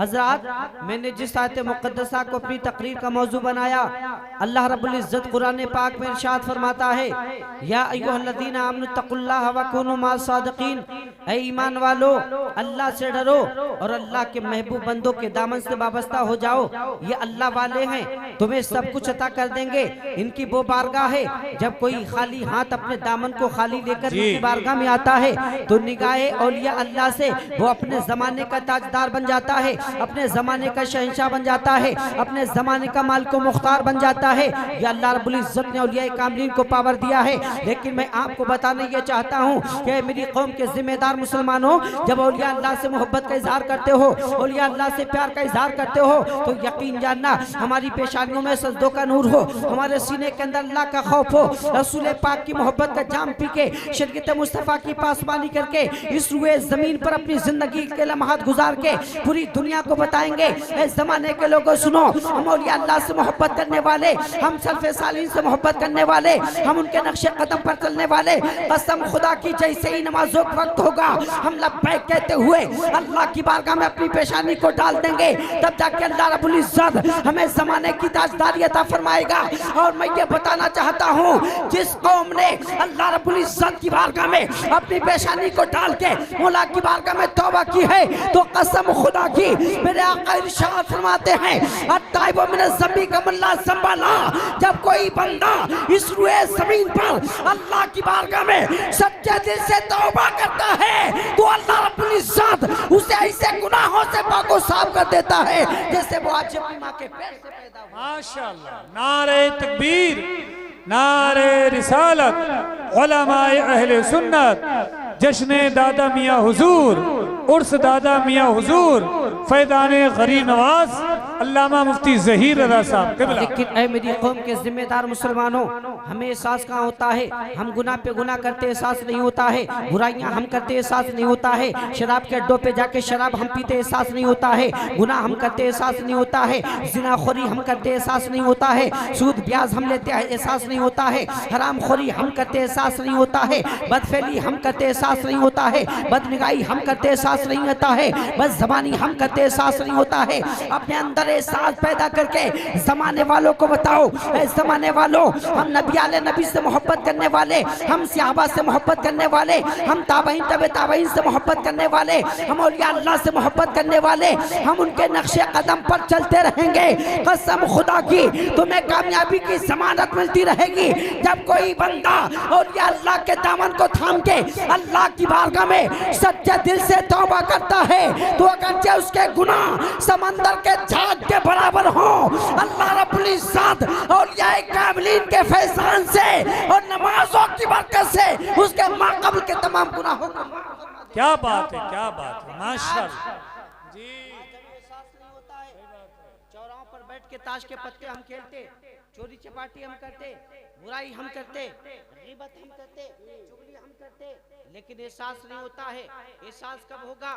हजरात, मैंने जिस आयत मुक़द्दसा को अपनी तकरीर का मौजू बनाया, अल्लाह रब्बुल इज़्ज़त कुरान पाक में इरशाद फरमाता है, या अय्युहल्लज़ीना आमनु तक़ुल्लाह व कूनू मअस सादिक़ीन, ऐ ईमान वालो अल्लाह से डरो और अल्लाह के महबूब बंदों के दामन से वाबस्ता हो जाओ। ये अल्लाह वाले हैं, तुम्हें सब कुछ अता कर देंगे। इनकी वो बारगाह है जब कोई खाली हाथ अपने दामन को खाली लेकर इनकी बारगाह में आता है तो निगाहे औलिया अल्लाह से वो अपने जमाने का ताजदार बन जाता है, अपने जमाने का शहंशाह बन जाता है, अपने जमाने का मालिक मुख्तार बन जाता है। ये अल्लाह रब्बुल इज़्ज़त ने औलिया कामिलीन को पावर दिया है। लेकिन मैं आपको बताना ये चाहता हूँ कि मेरी कौम के जिम्मेदार मुसलमानों, जब औलिया अल्लाह से मोहब्बत का इजहार करते हो, औलिया अल्लाह से प्यार का इजहार करते हो, तो यकीन जानना हमारी पेशानियों में सजदों का नूर हो, हमारे सीने के अंदर अल्लाह का खौफ हो, रसूल पाक की मोहब्बत का जाम पी के शरीयत मुस्तफ़ा की पासबानी करके इस रुए जमीन पर अपनी जिंदगी के लम्हात गुजार के पूरी दुनिया को बताएंगे, इस जमाने के लोगों सुनो, हम औलिया अल्लाह से मोहब्बत करने वाले, हम सल्फ़े सालिहीन से मोहब्बत करने वाले, हम उनके नक्शे कदम पर चलने वाले, कसम खुदा की जैसे ही नमाजों का वक्त होगा हम लब्बैक कहते हुए अल्लाह की बारगाह में अपनी पेशानी को डाल देंगे, तब जाके अल्लाह रब्बुल इज़्ज़त हमें जमाने की ताजदारी अता फरमाएगा। और मैं ये बताना चाहता हूँ, जिस कौम ने अल्लाह रब्बुल इज़्ज़त की बारगाह में अपनी पेशानी को डाल के मौला की बारगाह में तौबा की है, तो कसम खुदा की मेरे आका इरशाद फरमाते हैं, अत्ताइबु मिनज़ ज़ंबि कमल्ला ज़ंबला, जब कोई बंदा इस रुए ज़मीन पर अल्लाह की बारगाह में सच्चे दिल से तौबा करता है तो अल्लाह रब्बुल इज़्ज़त उसे ऐसे गुनाहों से पाको साफ कर देता है जैसे वो आज अपनी माँ के पेट से पैदा हुआ। माशाअल्लाह, नारे तकबीर, नारे रिसालत, उलमाए अहले सुन्नत, जश्ने दादा मियाँ हुजूर, उर्स दादा मियाँ हुजूर, फैदाने गरीब नवाज अल्लामा मुफ्ती ज़हीर रज़ा साहब। लेकिन ऐ मेरी कौम के जिम्मेदार मुसलमानों, हमें एहसास कहाँ होता है? हम गुनाह पे गुनाह करते एहसास नहीं होता है, बुराइयां हम करते एहसास नहीं होता है, शराब के अड्डों पे जाके शराब हम पीते एहसास नहीं होता है, गुनाह हम करते एहसास नहीं होता है, जिनाखोरी हम करते एहसास नहीं होता है, सूद ब्याज हम लेते एहसास नहीं होता है, हरामखोरी हम करते एहसास नहीं होता है, बदफेली हम करते एहसास नहीं होता है, बदनिगाही हम करते एहसास नहीं होता है, बस ज़बानी हम करते एहसास नहीं होता है। अपने अंदर एहसास पैदा करके ज़माने वालों को बताओ, ज़माने वालों, हम नबी आले नबी से मोहब्बत करने वाले, हम सहाबा से मोहब्बत करने वाले, हम ताबईन तबे ताबईन से मोहब्बत करने वाले, हम औलिया अल्लाह से मोहब्बत करने वाले, हम उनके नक्शे कदम पर चलते रहेंगे। कसम खुदा की तुम्हें कामयाबी की ज़मानत मिलती रहेगी जब कोई बंदा औलिया अल्लाह के दामन को थाम के अल्लाह की बारगाह में सच्चे दिल से तौबा करता है, तो अगरचे उसके गुनाह समंदर के झाग के बराबर हो, अल्लाह रब्बुल इज़्ज़त औलिया कामिलीन के फैज़ान से और नमाजों की बरकत से उसके माक़बल के तमाम गुनाहों को। क्या बात है, क्या बात है, माशाअल्लाह जी। चौराहों पर बैठ के ताश के पत्ते हम खेलते, चोरी चपाटी हम करते, बुराई हम करते, गीबत हम करते, चुगली हम करते, लेकिन एहसास नहीं होता है। एहसास कब होगा?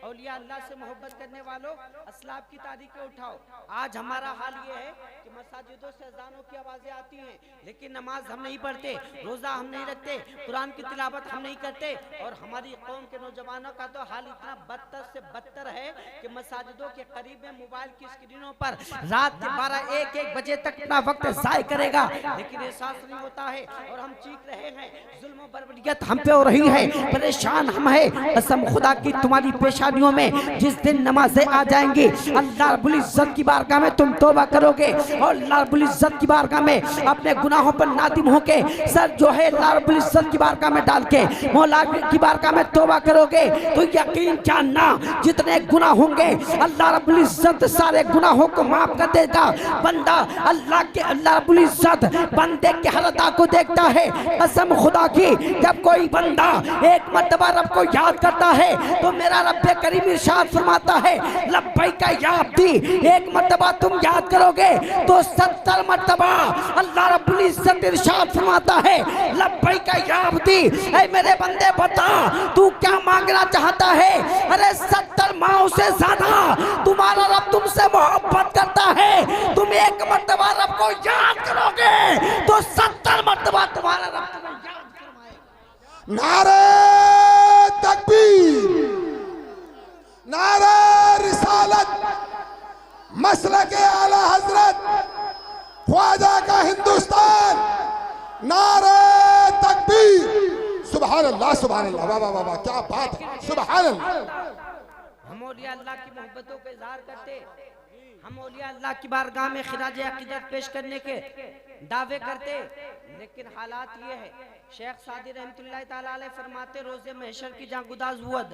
औलिया अल्लाह से मोहब्बत करने वालों, असलाफ की तारीखें उठाओ। आज हमारा हाल ये है कि मसाजिदों से अज़ानों की आवाज़ें आती हैं, लेकिन नमाज हम नहीं पढ़ते, रोज़ा हम नहीं रखते, कुरान की तिलावत हम नहीं करते, और हमारी कौम के नौजवानों का तो हाल इतना बदतर से बदतर है कि मसाजिदों के करीब में मोबाइल की स्क्रीनों पर रात के 12-1 बजे तक अपना वक्त ज़ाय करेगा, लेकिन एहसास नहीं होता है। और हम चीख रहे हैं, जुल्म बर्बरियत हम पे हो रही है, परेशान हम है। कसम खुदा की तुम्हारी पेशानियों में जिस दिन नमाजें आ जाएंगी, अल्लाह रब्बुल इज़्ज़त की बारगाह में तुम तौबा करोगे और अल्लाह रब्बुल इज़्ज़त की बारगाह में अपने गुनाहों पर नादिम होके सर जो है अल्लाह रब्बुल इज़्ज़त की बारगाह में डाल के मौला की बारगाह में तौबा करोगे, तो यकीन जानना जितने गुनाह होंगे अल्लाह रब्बुल इज़्ज़त सारे गुनाहों को माफ कर देगा। बंदा अल्लाह रब्बुल इज़्ज़त बंदे की हालत को देखता है। कसम खुदा की जब कोई बंदा एक मर्तबा रब को याद करता है तो मेरा रब्बे करीम इरशाद फरमाता है, लब्बैका या अब्दी, एक मर्तबा तुम याद करोगे तो 70 मर्तबा अल्लाह रब्बुल इज़्ज़त इरशाद फरमाता है, लब्बैका या अब्दी, ऐ मेरे बंदे बता तू क्या मांगना चाहता है। अरे 70 माओ से ज्यादा तुम्हारा रब तुमसे मोहब्बत करता है। तुम एक मर्तबा रब को याद करोगे तो 70 मर्तबा तुम्हारा रब तुम्हें याद करवाएगा। नारे तकबीर, नारे मसलक आला हजरत ख्वाजा का हिंदुस्तान, नारे तकबीर, सुभान अल्लाह, सुभान अल्लाह, वाह वाह वाह, क्या बात है, सुभान अल्लाह। हम औलिया अल्लाह की मोहब्बतों का इजहार करते, हम औलिया अल्लाह की बारगाह में खिराज अकीदत पेश करने के दावे करते, लेकिन हालात ये है, शेख सादी रहमतुल्लाह ताला अलैह फरमाते, रोजे महशर की जहाँ गुदाज हुअद,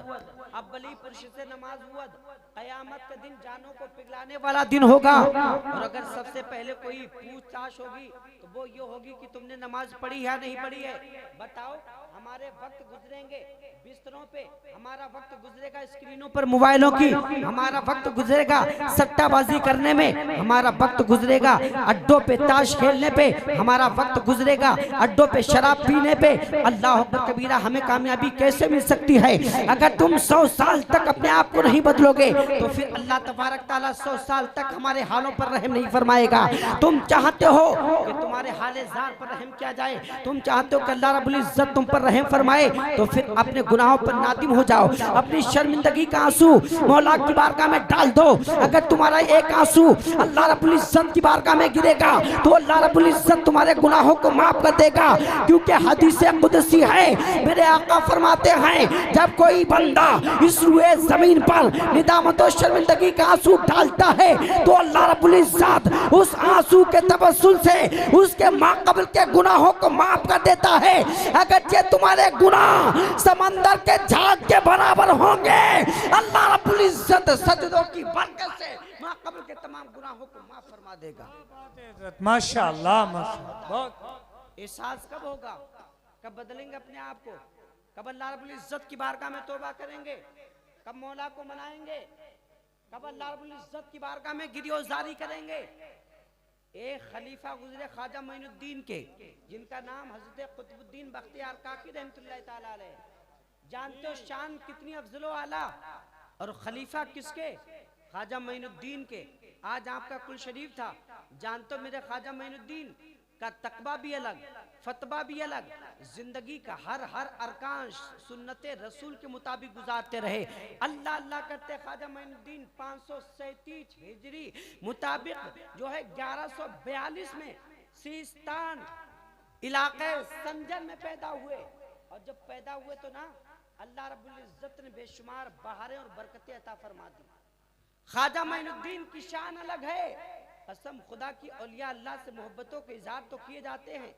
अब बली पुरुष से नमाज हुअद, कयामत का दिन जानों को पिघलाने वाला दिन होगा। और अगर सबसे पहले कोई पूछताछ होगी तो वो ये होगी कि तुमने नमाज पढ़ी है नहीं पढ़ी है, बताओ। हमारे वक्त गुजरेंगे बिस्तरों पे, हमारा वक्त गुजरेगा स्क्रीनों पर मोबाइलों की, हमारा वक्त गुजरेगा सट्टाबाजी करने में, हमारा वक्त गुजरेगा अड्डों पे ताश खेलने पे, हमारा वक्त गुजरेगा अड्डों पे शराब पीने पे। अल्लाह अकबर कबीरा, हमें कामयाबी कैसे मिल सकती है? अगर तुम 100 साल तक अपने आप को नहीं बदलोगे तो फिर अल्लाह तबारक ताला 100 साल तक हमारे हालों पर रहम नहीं फरमाएगा। तुम चाहते हो कि तुम्हारे हाले ज़ात पर रहम किया जाए, तुम चाहते हो कि अल्लाह रब्बुल इज्जत तुम पर रहम फरमाए, तो फिर अपने गुनाहों पर नादिम हो जाओ, अपनी शर्मिंदगी का आंसू मौला की बारगाह में डाल दो। अगर तुम्हारा एक आंसू अल्लाह रब्बुल इज्जत की बारगाह में गिरेगा तो अल्लाह रब्बुल इज्जत तुम्हारे गुनाहों को माफ कर देगा, क्योंकि हदीस कुदसी है, मेरे आका फरमाते हैं, जब कोई बंदा इस रुए जमीन पर निदामत और शर्मिंदगी का आंसू डालता है तो अल्लाह रब्बुल इज्जत उस आंसू के तबस्सुल से उसके माक़बल के गुनाहों को माफ कर देता है। अगर ये तुम्हारे गुनाह समंदर के झाग के बराबर होंगे, अल्लाह रब्बुल इज्जत सजदों की बरकत से माक़बल के तमाम गुनाहों को माफ फरमा देगा। माशाअल्लाह, माशाअल्लाह। एहसास कब होगा? कब बदलेंगे अपने आप को? कब अल्लाह रब्बुल इज्जत की बारगाह में तौबा करेंगे? कब मौला को मनाएंगे? कब अल्लाह रब्बुल इज्जत की बारगाह में गिरियोज़ारी करेंगे? एक खलीफा गुजरे ख्वाजा मोइनुद्दीन के, जिनका नाम हज़रत कुतुबुद्दीन बख्तियार काकी रहमतुल्लाह ताला अलैह। जानते हो शान कितनी अफजलो आला, और खलीफा किसके? ख्वाजा मोइनुद्दीन के। आज आपका कुल शरीफ था, जानते हो मेरे ख्वाजा मोइनुद्दीन का तकबा भी अलग, फतवा भी अलग, जिंदगी का हर अरकान सुन्नते रसूल के मुताबिक गुजारते रहे। अल्लाह अल्लाह करते ख्वाजा मोइनुद्दीन 537 हिजरी मुताबिक जो है 1142 में सिस्तान इलाके संजन में पैदा हुए। और जब पैदा हुए तो ना अल्लाह रब्बुल इज्जत ने बेशुमार बहारें और बरकतें अता फरमा दी। ख्वाजा मोइनुद्दीन की शान अलग है। कसम खुदा की, औलिया अल्लाह से मोहब्बतों के इजहार तो किए जाते हैं,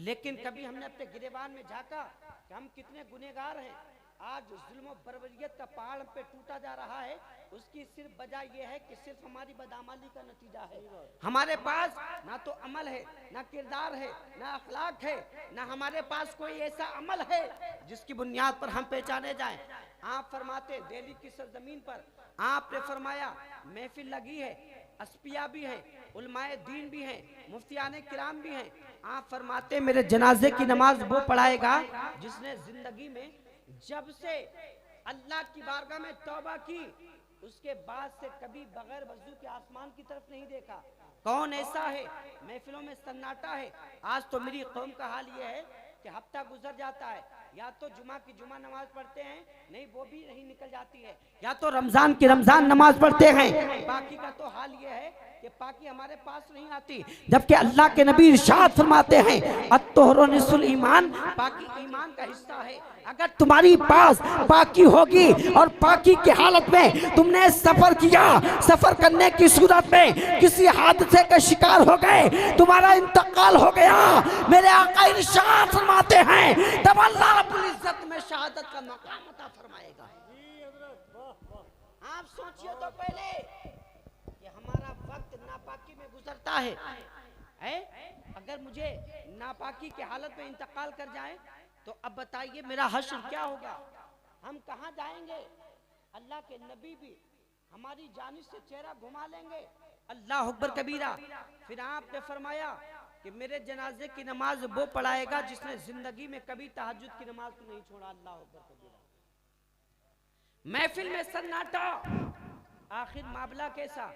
लेकिन कभी हमने अपने गिरेबान में झांका कि हम कितने गुनहगार हैं। आज जुल्म बर्बरियत का पहाड़ हम पे टूटा जा रहा है, उसकी सिर्फ वजह यह है कि सिर्फ हमारी बदआमली का नतीजा है। हमारे पास ना तो अमल है, ना किरदार है, ना अखलाक है, ना हमारे पास कोई ऐसा अमल है जिसकी बुनियाद पर हम पहचाने जाएं। आप फरमाते दिल्ली की सरजमीन पर आपने फरमाया महफिल लगी है, अस्पिया भी हैं, उलमाए दीन भी हैं, मुफ्तियाने किराम भी हैं। आप फरमाते मेरे जनाजे की नमाज वो पढ़ाएगा जिसने जिंदगी में जब से अल्लाह की बारगाह में तौबा की उसके बाद से कभी बगैर वजू के आसमान की तरफ नहीं देखा। कौन ऐसा है? महफिलों में सन्नाटा है। आज तो मेरी कौम का हाल ये है कि हफ्ता गुजर जाता है, या तो जुमा की जुमा नमाज पढ़ते हैं, नहीं वो भी नहीं निकल जाती है, या तो रमजान की रमजान नमाज पढ़ते हैं, बाकी का तो हाल ये है कि पाकी हमारे पास नहीं आती। जबकि अल्लाह के नबी इरशाद फरमाते हैं अत्तोहरो निसुल ईमान, पाकी ईमान का हिस्सा है। अगर तुम्हारी पास पाकी होगी और पाकी की हालत में तुमने सफर किया, सफर करने की सूरत में किसी हादसे का शिकार हो गए, तुम्हारा इंतकाल हो गया, मेरे आका इरशाद फरमाते हैं तब अल्लाह रब्बुल इज्जत में शहादत का मकाम अता फरमाएगा। आप सोचिए तो पहले कि हमारा वक्त नापाकी में गुजरता है, अगर मुझे नापाकी की हालत में इंतकाल कर जाए तो अब बताइए मेरा हश्र क्या होगा? हम कहाँ जाएंगे? अल्लाह के नबी भी हमारी जानिब से चेहरा घुमा लेंगे। अल्लाह अकबर कबीरा। फिर आपने फरमाया कि मेरे जनाजे की नमाज वो पढ़ाएगा जिसने जिंदगी में कभी तहज्जुद की नमाज को नहीं छोड़ा। अल्लाह अकबर कबीरा। महफिल में सन्नाटा, आखिर मामला कैसा?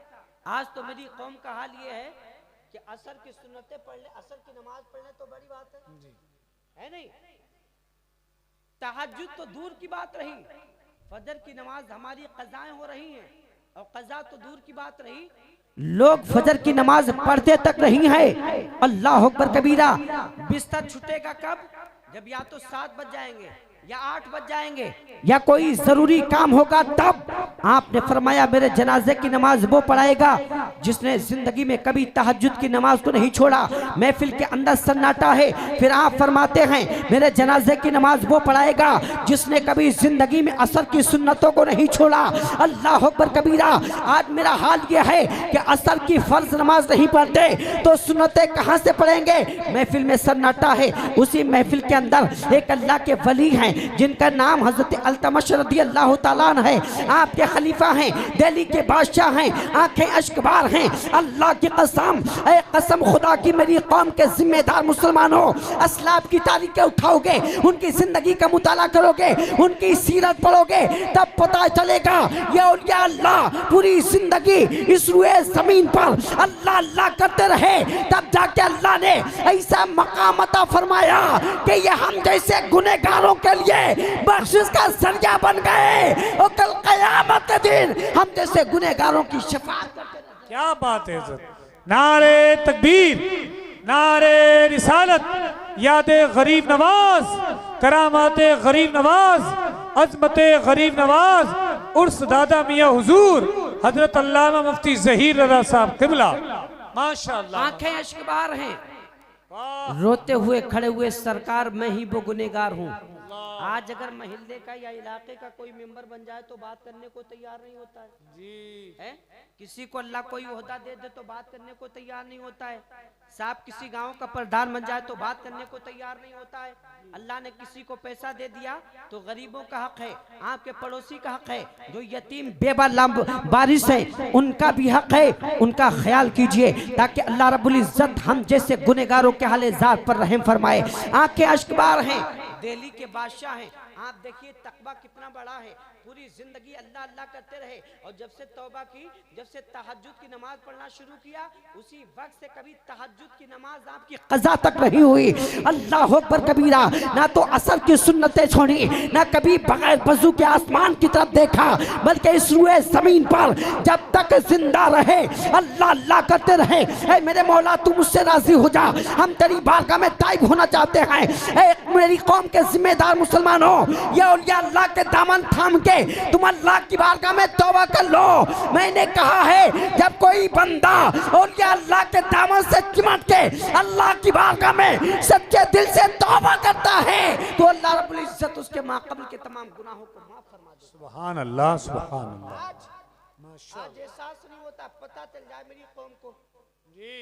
आज तो मेरी कौम का हाल ये है कि असर की सुन्नतें पढ़ ले, असर की नमाज पढ़ने तो बड़ी बात है नहीं? तहज्जुद तो दूर की बात रही, फजर की नमाज हमारी कज़ाएं हो रही हैं, और कज़ा तो दूर की बात रही, लोग फजर की नमाज पढ़ते तक नहीं है। अल्लाह अकबर कबीरा। बिस्तर छूटेगा कब? जब या तो 7 बज जाएंगे या 8 बज जाएंगे या कोई जरूरी काम होगा तब। आपने फरमाया मेरे जनाजे की नमाज वो पढ़ाएगा जिसने जिंदगी में कभी तहज्जुद की नमाज को नहीं छोड़ा। महफिल के अंदर सन्नाटा है, फिर आप फरमाते हैं मेरे जनाजे की नमाज वो पढ़ाएगा जिसने कभी जिंदगी में असर की सुन्नतों को नहीं छोड़ा। अल्लाह अकबर कबीरा। आज मेरा हाल ये है कि असर की फर्ज नमाज नहीं पढ़ते तो सुन्नतें कहां से पढ़ेंगे? महफिल में सन्नाटा है, उसी महफिल के अंदर एक अल्लाह के वली हैं जिनका नाम हजरत अल्तमश रज़ियल्लाहु ताला अन्हु है। आपके खलीफा हैं, दिल्ली के बादशाह हैं, आंखें अश्कबार हैं। अल्लाह की कसम, ऐ कसम खुदा की, मेरी कौम के जिम्मेदार मुसलमानों, अस्लाफ की तारीखें उठाओगे, उनकी जिंदगी का मुताला करोगे, उनकी सीरत पढ़ोगे, तब पता चलेगा ये औलिया अल्लाह पूरी जिंदगी इस रुए जमीन पर अल्लाह अल्लाह करते रहे। तब जाके अल्लाह ने ऐसा मकाम अता फरमाया कि ये हम जैसे गुनहगारों के लिए बख्शिश का जरिया बन गए और कल क़यामत के दिन हम जैसे गुनहगारों की शफाअत करते रहे। क्या बात है इज्जत। नारे तकबीर, नारे रिसालत, यादे गरीब नवाज, करामाते गरीब नवाज, अजमते गरीब नवाज, उर्स दादा मियाँ हुजूर हजरत अल्लामा मुफ्ती ज़हीर रज़ा साहब क़िबला। माशाअल्लाह। आंखें अश्कबार हैं, रोते हुए खड़े हुए सरकार मैं ही वो गुनहगार हूँ। आज अगर महल्ले का या इलाके का कोई मेंबर बन जाए तो बात करने को तैयार नहीं होता है जी। है किसी को अल्लाह कोई ओहदा दे दे तो बात करने को तैयार नहीं होता है। साहब किसी गांव का प्रधान बन जाए तो बात करने को तैयार नहीं होता है। अल्लाह ने किसी को पैसा दे दिया तो गरीबों का हक है, आपके पड़ोसी का हक है, जो यतीम बेबा बारिश है उनका भी हक है, उनका ख्याल कीजिए ताकि अल्लाह रब्बुल इज्जत हम जैसे गुनहगारों के हाले ज़ात पर रहम फरमाए। आंखें अश्कबार हैं, दिल्ली के बादशाह हैं। आप देखिए तकवा कितना बड़ा है, पूरी जिंदगी अल्लाह अल्लाह करते रहे और जब से तौबा की, जब से तहज्जुद की नमाज पढ़ना शुरू किया उसी वक्त से कभी तहज्जुद की नमाज आपकी कज़ा तक नहीं हुई। अल्लाह अकबर कबीरा। ना तो असर की सुन्नतें छोड़ी, ना कभी बगैर वजू के आसमान की तरफ देखा, बल्कि इस रुए जमीन पर जब तक जिंदा रहे अल्लाह अल्लाह करते रहे। ऐ मेरे मौला तू मुझसे राजी हो जा, हम तेरी बारगाह में ताइब होना चाहते हैं। ऐ मेरी कौम के जिम्मेदार मुसलमानों, ये औलिया अल्लाह के दामन थाम के तुम अल्लाह की बारगाह में तौबा कर लो। मैंने कहा है जब कोई बंदा औलिया अल्लाह के दामन से चिमट के अल्लाह की बारगाह में सच्चे दिल से तौबा करता है तो अल्लाह रब्बुल इज्जत उसके माक़बल के तमाम गुनाहों को माफ फरमा दे। सुभान अल्लाह, सुभान अल्लाह। आज एहसास नहीं होता, पता चल जाए मेरी कौम को जी,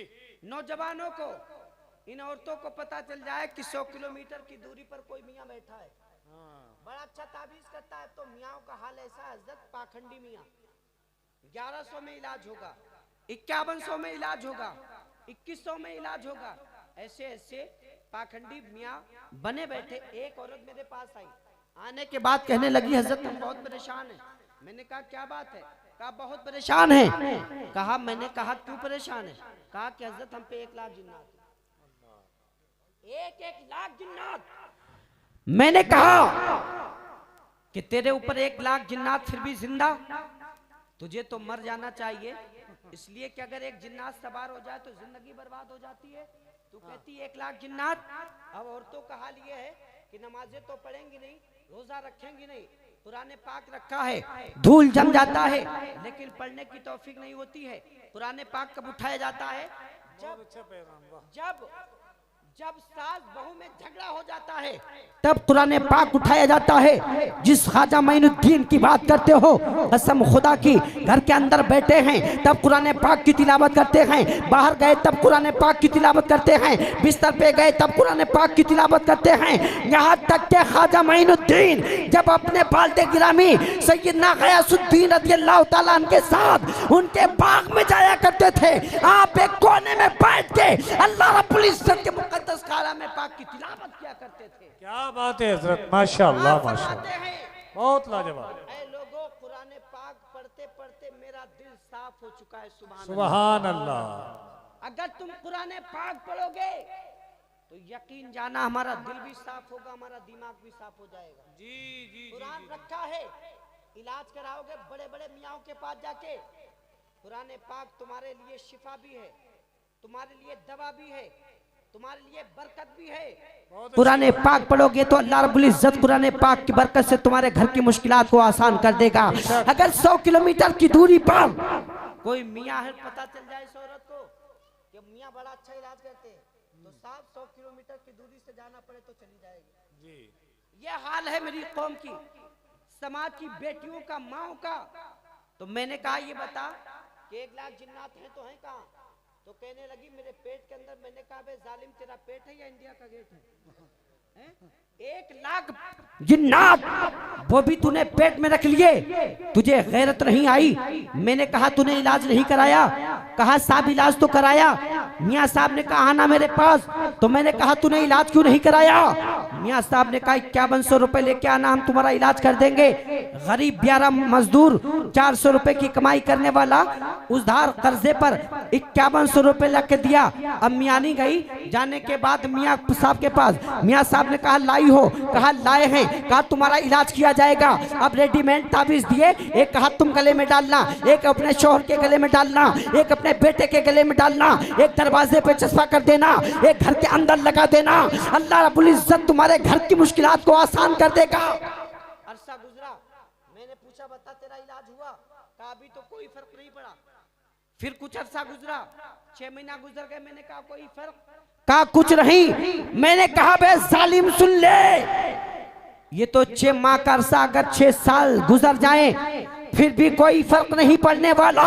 नौजवानों को, इन औरतों को पता चल जाए कि 100 किलोमीटर की दूरी पर कोई मियाँ बैठा है, बड़ा अच्छा ताबीज करता है तो मियाँ का हाल ऐसा हजरत पाखंडी मियाँ 1100 में इलाज होगा, 5100 में इलाज होगा, 2100 में इलाज होगा। ऐसे ऐसे पाखंडी मियाँ बने बैठे। एक औरत मेरे पास आई, आने के बाद कहने लगी हजरत हम बहुत परेशान हैं। मैंने कहा क्या बात है? कहा बहुत परेशान है। कहा मैंने कहा क्यों परेशान है? कहा कि हजरत हम पे 1 लाख जिन्नात, 1 लाख जिन्नात। मैंने कहा कि तेरे ऊपर 1 लाख जिन्नात फिर भी जिंदा, तुझे तो मर जाना चाहिए, इसलिए कि अगर एक जिन्नात सवार हो जाए तो जिंदगी बर्बाद हो जाती है। तू कहती 1 लाख जिन्नात। अब औरतों का हाल ये है कि नमाजें तो पढ़ेंगी नहीं, रोजा रखेंगी नहीं, कुरान पाक रखा है, धूल जम जाता है लेकिन पढ़ने की तौफीक नहीं होती है। कुरान पाक कब उठाया जाता है? जब जब सास बहू में झगड़ा हो जाता है तब कुरान पाक उठाया जाता है। जिस ख्वाजा मोइनुद्दीन की बात करते हो, कसम खुदा की, घर के अंदर बैठे हैं तब कुरान पाक की तिलावत करते हैं, बाहर गए तब कुरान पाक की तिलावत करते हैं, बिस्तर पे गए तब कुरान पाक की तिलावत करते हैं। यहाँ तक के ख्वाजा मोइनुद्दीन जब अपने बाल्टे गिरामी सैयदना गयासुद्दीन रज़ियल्लाहु ताला अन्हु के साथ उनके बाग में जाया करते थे। आप एक कोने में बैठ के अल्लाह रब्बुल इज्जत के मुकद्दस कलाम पाक की तिलावत किया करते थे। क्या बात है हजरत, माशाअल्लाह माशाअल्लाह, बहुत लाजवाब। लोगों कुरान पाक पढ़ते पढ़ते मेरा दिल साफ हो चुका है। सुभान अल्लाह। अगर तुम कुरान पाक पढ़ोगे तो यकीन जाना हमारा दिल भी साफ होगा, हमारा दिमाग भी साफ हो जाएगा। जी जी। कुरान रखा है, इलाज कराओगे बड़े बड़े मियाँ के पास जाके कुरान पाक तुम्हारे लिए शिफा भी है, तुम्हारे लिए दवा भी है, तुम्हारे लिए बरकत भी है। कुरान पाक पढ़ोगे तो अल्लाह रब्बुल इज्जत कुरान पाक की बरकत से तुम्हारे घर की मुश्किलात को आसान कर देगा। अगर 100 किलोमीटर की दूरी पर कोई मियाँ है, पता चल जाए इस औरत को कि मियाँ बड़ा अच्छा इलाज करते हैं, तो साहब 100 किलोमीटर की दूरी से जाना पड़े तो चली जाएगी जी। ये हाल है मेरी कौम की, समाज की बेटियों का, माओ का। तो मैंने कहा ये बता कि 1 लाख जिन्नात हैं तो हैं कहाँ? तो कहने लगी मेरे पेट के अंदर। मैंने कहा बे जालिम तेरा पेट है या इंडिया का गेट है? 1 लाख जिन्नात वो भी तूने पेट में रख लिए, तुझे गैरत नहीं आई? मैंने कहा तूने इलाज नहीं कराया? कहा साहब इलाज तो कराया। मियाँ साहब ने कहा आना मेरे पास। तो मैंने कहा तूने इलाज क्यों नहीं कराया? मियाँ साहब ने कहा 5100 रुपए लेके आना, हम तुम्हारा इलाज कर देंगे। गरीब 11 मजदूर 400 रुपए की कमाई करने वाला उधार कर्जे पर 5100 रुपए ला के दिया। अब मियाँ नहीं गई। जाने के बाद मियाँ साहब के पास, मियाँ साहब ने कहा लाई हो? कहा लाए हैं। कहा तुम्हारा इलाज किया जाएगा। अब रेडीमेड ताबीज दिए, एक हाथ तुम गले में डालना, एक अपने शौहर के गले में डालना, एक अपने बेटे के गले में डालना, एक दरवाजे पे चस्पा कर देना, एक घर के अंदर लगा देना। अल्लाह रब्बुल इज्जत तुम्हारे घर की मुश्किलात को आसान कर देगा। अरसा गुजरा, मैंने पूछा बता तेरा इलाज हुआ? कहा अभी तो कोई फर्क नहीं पड़ा। फिर कुछ अरसा गुजरा, 6 महीना गुजर गए। मैंने कहा कोई फर्क? कहा कुछ नहीं। मैंने कहा बे जालिम सुन ले, ये तो 6 माह का अरसा, अगर 6 साल गुजर जाए फिर भी कोई फर्क नहीं पड़ने वाला।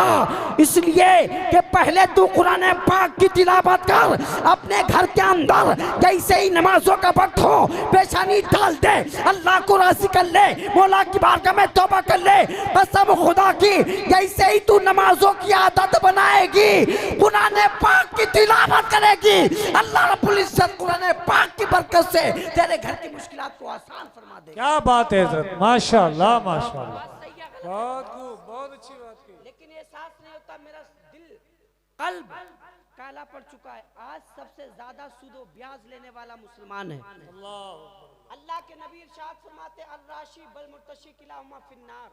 इसलिए कि पहले तू कुरान पाक की तिलावत कर अपने घर के अंदर। जैसे ही नमाजों का वक्त हो पेशानी डाल दे, अल्लाह को राजी कर ले, मौला की बारगाह में तौबा कर ले। कसम खुदा की, जैसे ही तू नमाजों की आदत बनाएगी, कुरान पाक की तिलावत करेगी, अल्लाह रब्बुल इज्जत कुरान पाक की बरकत से तेरे घर की मुश्किलात को आसान फरमा देगा। क्या बात है हज़रत, माशाअल्लाह माशाअल्लाह, बहुत अच्छी बात की। लेकिन एहसास नहीं होता, मेरा दिल कल्ब काला पड़ चुका है। आज सबसे ज्यादा सूदो ब्याज लेने वाला मुसलमान है। अल्लाह के नबी इरशाद फरमाते अर्राशी बल मुर्तशी किलाहुमा फिन्नार।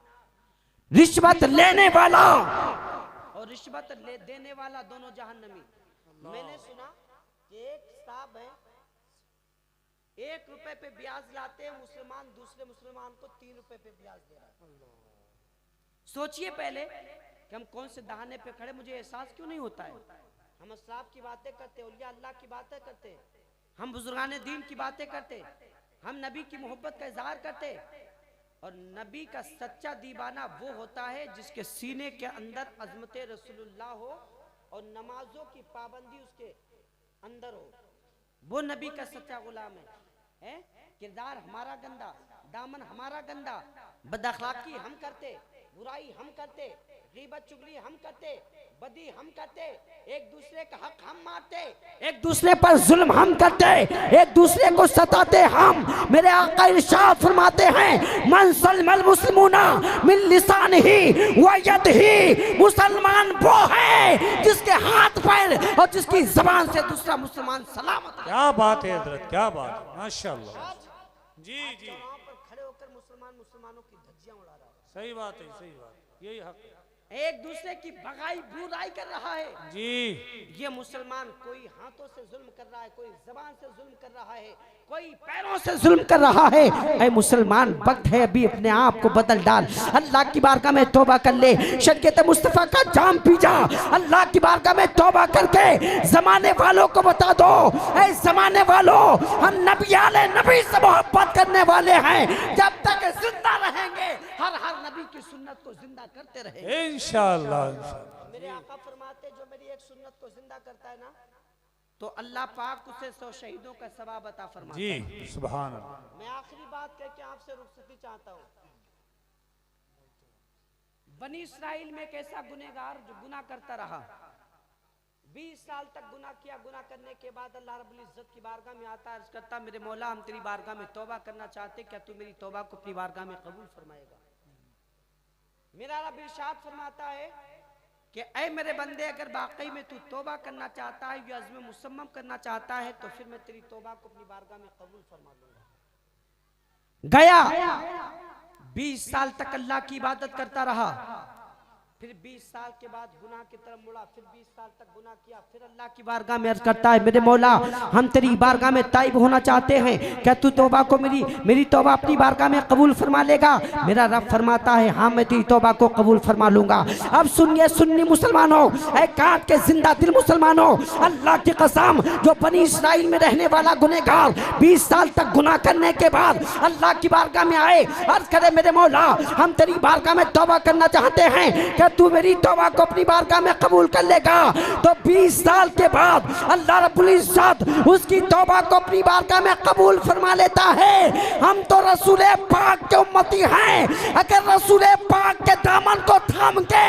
रिश्वत लेने वाला और रिश्वत देने वाला दोनों जहन्नमी। मैंने सुना कि एक साहब है, 1 रुपए पे ब्याज लाते हैं मुसलमान, दूसरे मुसलमान को 3 रुपए पे ब्याज दे रहा है। सोचिए पहले कि हम कौन से दहाने पे खड़े, मुझे एहसास क्यों नहीं होता है। हम असलाफ की बातें करते, औलिया अल्लाह की बातें करते, हम बुजुर्गान दीन की बातें करते, हम नबी की मोहब्बत का इजहार करते। और नबी का सच्चा दीवाना वो होता है जिसके सीने के अंदर अजमत रसूलुल्लाह हो और नमाजों की पाबंदी उसके अंदर हो। वो नबी का सच्चा गुलाम है। किरदार हमारा गंदा, दामन हमारा गंदा, बदअखलाकी हम करते, बुराई हम करते, गीबत चुगली हम करते, बदी हम करते, एक दूसरे का हक हम मारते, एक दूसरे पर जुल्म हम करते, एक दूसरे को सताते हम। मेरे आका इरशाद फरमाते हैं मन सलमल मुस्लिमूना मिन लिसानिही व यदिही। मुसलमान वो है जिसके हाथ पैर और जिसकी जबान से दूसरा मुसलमान सलामत है। क्या बात है हज़रत, क्या बात है, माशाअल्लाह। जी जी, पर खड़े होकर मुसलमानों की धज्जियां उड़ा रहा है। सही बात है, सही बात, यही हक है। एक दूसरे की भगाई बुराई कर रहा है जी। ये मुसलमान कोई हाथों से जुल्म कर रहा है, कोई जबान से जुल्म कर रहा है, कोई पैरों से जुल्म कर रहा है। ऐ मुसलमान वक्त है अभी अपने आप को बदल डाल, अल्लाह की बारगाह में तौबा कर ले, शरीयत मुस्तफा का जाम पी जा, अल्लाह की बारगाह में तौबा करके जमाने वालों को बता दो ऐ जमाने वालों हम नबी आले नबी से मोहब्बत करने वाले हैं। जब तक जिंदा रहेंगे हर नबी की सुन्नत को जिंदा करते रहेंगे इंशाअल्लाह। मेरे आका फरमाते जो मेरी एक सुन्नत को जिंदा करता है ना तो अल्लाह पाक उसे 100 शहीदों का सवाब अता फरमाता है। जी सुभान अल्लाह। मैं आखिरी बात कह के आपसे रुखसती चाहता हूँ। बनी इस्राइल में एक ऐसा गुनहगार जो गुनाह करता रहा, 20 साल तक गुनाह किया। गुनाह करने के बाद अल्लाह रब्बुल इज्जत की बारगाह में आता है, अर्ज करता मेरे मौला हम तेरी बारगाह में तौबा करना चाहते, क्या तू मेरी तौबा को अपनी बारगाह में कबूल फरमाएगा? मेरा रब इरशाद फरमाता है कि ऐ मेरे बंदे अगर वाकई में तू तौबा करना चाहता है, ये अज़्म मुसम्मम करना चाहता है तो फिर मैं तेरी तौबा को अपनी बारगाह में कबूल फरमा लूंगा। गया 20 साल तक अल्लाह की इबादत करता रहा, फिर 20 साल के बाद गुनाह की तरफ मुड़ा, फिर 20 साल तक गुनाह किया, फिर अल्लाह की बारगाह में अर्ज करता है मेरे मौला हम तेरी बारगाह में ताइब होना चाहते हैं, क्या तू तौबा को मेरी तौबा अपनी बारगाह में कबूल फरमा लेगा? मेरा रब फरमाता है हाँ मैं तेरी तौबा को कबूल फरमा लूंगा। अब सुनिए सुन्नी मुसलमानों, ऐ काट के जिंदा दिल मुसलमानों, अल्लाह की कसम जो बनी इसराइल में रहने वाला गुनहगार 20 साल तक गुनाह करने के बाद अल्लाह की बारगाह में आए, अर्ज करे मेरे मौला हम तेरी बारगाह में तौबा करना चाहते हैं, क्या तू मेरी तौबा को अपनी बारगाह में कबूल कर लेगा? तो 20 साल के बाद अल्लाह रब्बुल इज्जत उसकी तौबा को अपनी बारगाह में कबूल फरमा लेता है। हम तो रसूल पाक के उम्मती हैं, अगर रसूल पाक के दामन को थाम के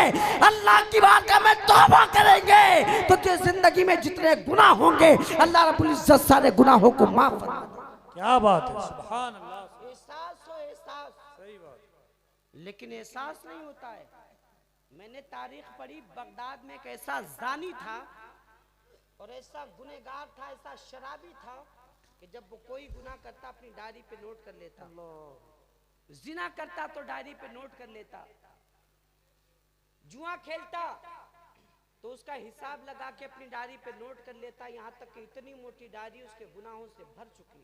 अल्लाह की बारगाह में तौबा करेंगे तो जिंदगी में जितने गुनाह होंगे अल्लाह रब्बुल इज्जत सारे गुनाहों को माफ फरमा देगा। क्या बात है, सुभान अल्लाह। एहसास हो एहसास, सही बात, लेकिन एहसास नहीं होता है। मैंने तारीख पढ़ी, बगदाद में एक ऐसा जानी था और ऐसा गुनहगार था, ऐसा शराबी था कि जब वो कोई गुनाह करता अपनी डायरी पे नोट कर लेता, जिना करता तो डायरी पे नोट कर लेता, जुआ खेलता तो उसका हिसाब लगा के अपनी डायरी पे नोट कर लेता, यहाँ तक कि इतनी मोटी डायरी उसके गुनाहों से भर चुकी।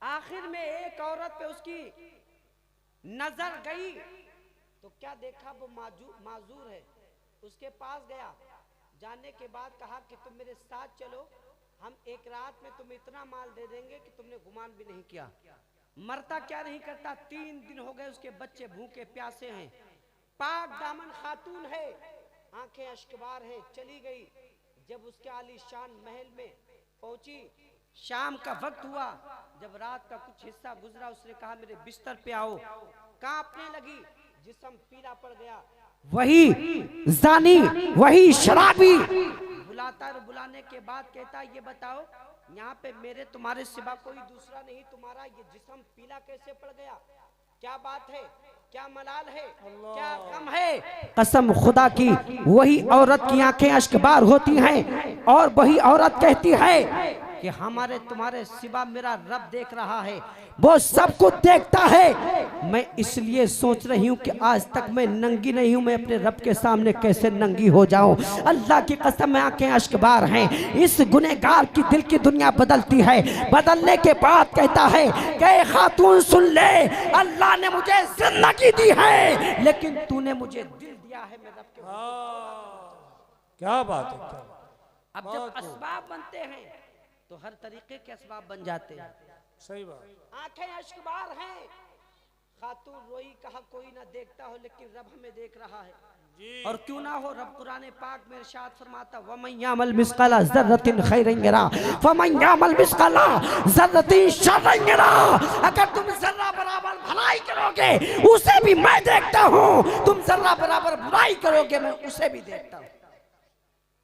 आखिर में एक औरत पे उसकी नजर गई तो क्या देखा वो माजूर है, उसके पास गया, जाने के बाद कहा कि तुम मेरे साथ चलो, हम एक रात में तुम्हें इतना माल दे देंगे कि तुमने गुमान भी नहीं किया। मरता क्या नहीं करता, 3 दिन हो गए उसके बच्चे भूखे प्यासे हैं, पाक दामन खातून है, आंखें अश्कबार है, चली गई। जब उसके आलीशान महल में पहुंची, शाम का वक्त हुआ, जब रात का कुछ हिस्सा गुजरा, उसने कहा मेरे बिस्तर पे आओ, कांपने लगी, जिस्म पीला पड़ गया। वही जानी, वही शराबी बुलाता, बुलाने के बाद कहता ये बताओ यहाँ पे मेरे तुम्हारे सिवा कोई दूसरा नहीं, तुम्हारा ये जिस्म पीला कैसे पड़ गया? क्या बात है, क्या मलाल है, क्या गम है? कसम खुदा की वही औरत की आंखें अश्कबार होती हैं और वही औरत कहती है कि हमारे तुम्हारे सिवा मेरा रब देख रहा है, वो सब कुछ देखता है। मैं इसलिए सोच रही हूँ कि आज तक मैं नंगी नहीं हूँ, मैं अपने रब के सामने कैसे नंगी हो जाऊं। अल्लाह की कसम में आंखें अश्कबार हैं। इस गुनहगार की दिल की दुनिया बदलती है, बदलने के बाद कहता है कि खातून सुन ले, अल्लाह ने मुझे जिंदगी दी है लेकिन तूने मुझे दिल दिया है। मैं रब के क्या बात है, क्या अब जब असबाब बनते हैं तो हर तरीके के असबाब बन जाते हैं। सही बात। आंखें अश्कबार हैं, खातून रोई, कहा कोई ना देखता हो लेकिन रब हमें देख रहा है जी। और क्यों ना हो, रब कुरान पाक में इरशाद फरमाता वमन यामल मिस्काला ज़र्रतिन खैरन यरा वमन यामल मिस्काला ज़र्रतिन शर्रन यरा। अगर तुम जर्रा बराबर भलाई करोगे उसे भी मैं देखता हूँ, तुम जर्रा बराबर बुराई करोगे मैं उसे भी देखता हूँ।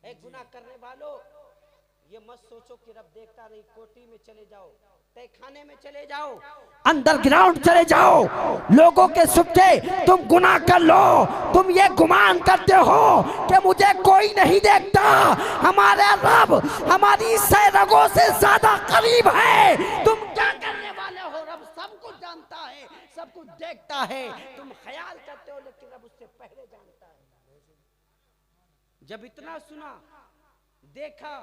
एक गुनाह करने वालों ये मत सोचो कि रब देखता नहीं, कोठी में चले जाओ, तहखाने में चले जाओ, अंडरग्राउंड चले जाओ, लोगों के सुबह तुम गुनाह कर लो, तुम ये गुमान करते हो कि मुझे कोई नहीं देखता। हमारे रब हमारी सैरगों से ज्यादा करीब है। तुम क्या करने वाले हो, रब सब कुछ जानता है, सब कुछ देखता है। तुम ख्याल करते हो लेकिन रब उससे पहले जानता है। जब इतना सुना, देखा,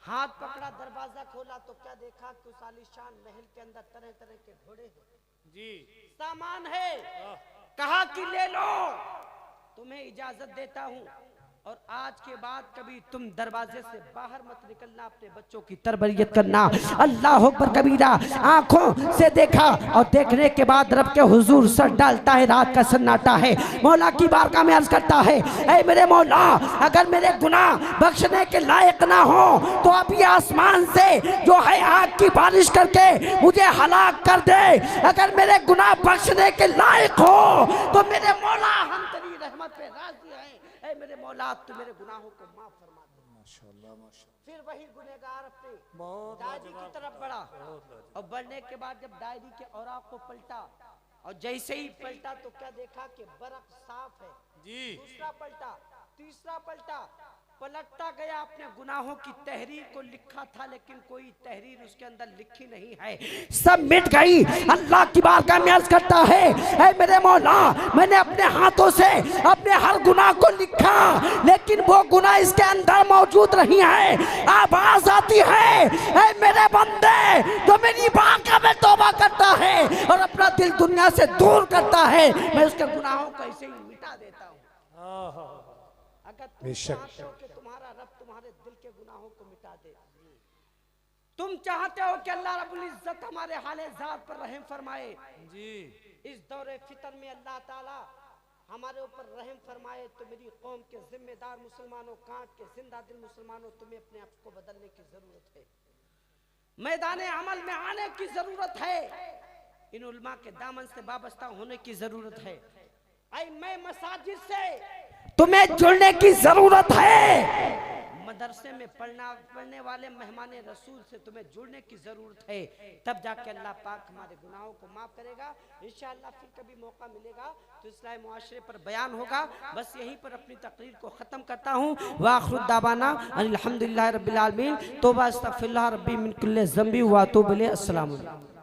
हाथ पकड़ा, दरवाजा खोला तो क्या देखा कि उस आलीशान महल के अंदर तरह तरह के घोड़े हैं जी, सामान है। कहा कि ले लो, तुम्हें इजाजत देता हूँ और आज के बाद कभी तुम दरवाजे से बाहर मत निकलना, अपने बच्चों की तरबियत करना। अल्लाह अकबर कबीरा। आंखों से देखा और देखने के बाद रब के हुजूर सर डालता है, रात का सन्नाटा है, मौला की बारगाह में अर्ज करता है ऐ मेरे मौला, अगर मेरे गुनाह बख्शने के लायक ना हो तो अभी आसमान से जो है आग की बारिश करके मुझे हलाक कर दे। अगर मेरे गुनाह बख्शने के लायक हो तो मेरे मौला हम तेरी रहमत पे राजी हैं। ऐ मेरे मौला तू मेरे गुनाहों को माफ फरमा दे। माशाअल्लाह, माशाअल्लाह। फिर वही गुनहगार अपने डायरी की तरफ बढ़ा और बढ़ने के बाद जब डायरी के औराक को पलटा और जैसे ही पलटा तो क्या देखा कि बरक साफ है जी। दूसरा पलटा, तीसरा पलटा, पलटता गया, अपने गुनाहों की तहरीर को लिखा था, लेकिन कोई तहरीर उसके अंदर लिखी नहीं है, सब मिट गई। अल्लाह की बारगाह में अर्ज करता है, ऐ मेरे मौला, मैंने अपने हाथों से अपने हर गुनाह को लिखा, लेकिन वो गुनाह इसके अंदर मौजूद नहीं है। आवाज आती है, ऐ मेरे बंदे, जो मेरी बारगाह में तौबा करता है और अपना दिल दुनिया से दूर करता है, मैं उसके गुनाहों को ऐसे ही मिटा देता हूँ। अगर तुम चाहते हो कि तुम्हारा रब तुम्हारे दिल के गुनाहों को मिटा दे, तुम चाहते हो कि अल्लाह रब्बुल इज्जत हमारे हाले ज़ात पर रहम फरमाए जी, इस दौरे फितर में अल्लाह ताला हमारे ऊपर रहम फरमाए, तो मेरी कौम के जिम्मेदार मुसलमानों, कांट के जिंदा दिल मुसलमानों, तुम्हें अपने आप को बदलने की जरूरत है, मैदान अमल में आने की जरूरत है, इन उलमा के दामन से वाबस्ता होने की जरूरत है। आई मैं मसाजिद से तुम्हें जुड़ने की जरूरत है, मदरसे में पढ़ने वाले मेहमान रसूल से तुम्हें जुड़ने की जरूरत है, तब जाके अल्लाह पाक हमारे गुनाहों को माफ करेगा। इंशाअल्लाह फिर कभी मौका मिलेगा तो इस्लामी मुआशरे पर बयान होगा। बस यहीं पर अपनी तकरीर को खत्म करता हूँ। वाखिर दावाना अल्हम्दुलिल्लाहि रब्बिल आलमीन, तौबा अस्तगफिरुल्लाह रब्बी मिन कुल्लि ज़ंबी व अतूबु इलैहि। अस्सलामु अलैकुम।